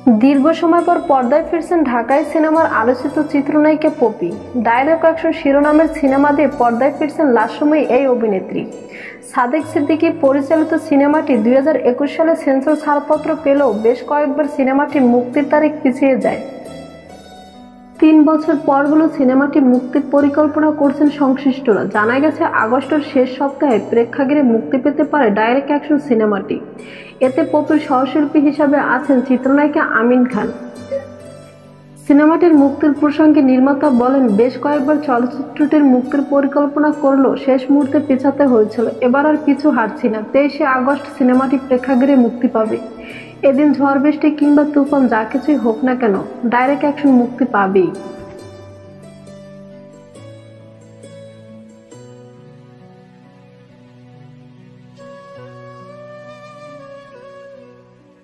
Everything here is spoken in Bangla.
দীর্ঘ সময় পর পর্দায় ফিরছেন ঢাকাই সিনেমার আলোচিত চিত্রনায়িকা পপি। ডায়লগ অ্যাকশন শিরোনামের সিনেমা দিয়ে পর্দায় ফিরছেন লাস্যময়ী এই অভিনেত্রী। সাদেক সিদ্দিকী পরিচালিত সিনেমাটি 2021 সালে সেন্সর ছাড়পত্র পেলেও বেশ কয়েকবার সিনেমাটি মুক্তির তারিখ পিছিয়ে যায়। 3 বছর পর হলো সিনেমাটি মুক্তির পরিকল্পনা করছেন সংশ্লিষ্টরা। জানা গেছে আগস্টের শেষ সপ্তাহে প্রেক্ষাগৃহে মুক্তি পেতে পারে ডায়রেক্ট অ্যাকশন সিনেমাটি। এতে পপির সহশিল্পী হিসাবে আছেন চিত্রনায়িকা আমিন খান। সিনেমাটির মুক্তির প্রসঙ্গে নির্মাতা বলেন, বেশ কয়েকবার চলচ্চিত্রটির মুক্তির পরিকল্পনা করলেও শেষ মুহূর্তে পেছাতে হয়েছিল। এবার আর পিছু হাঁটছি না। 23শে আগস্ট সিনেমাটি প্রেক্ষাগৃহে মুক্তি পাবে। এদিন ঝড় বৃষ্টি কিংবা তুফান যা কিছুই হোক না কেন, ডায়রেক্ট অ্যাকশন মুক্তি পাবেই।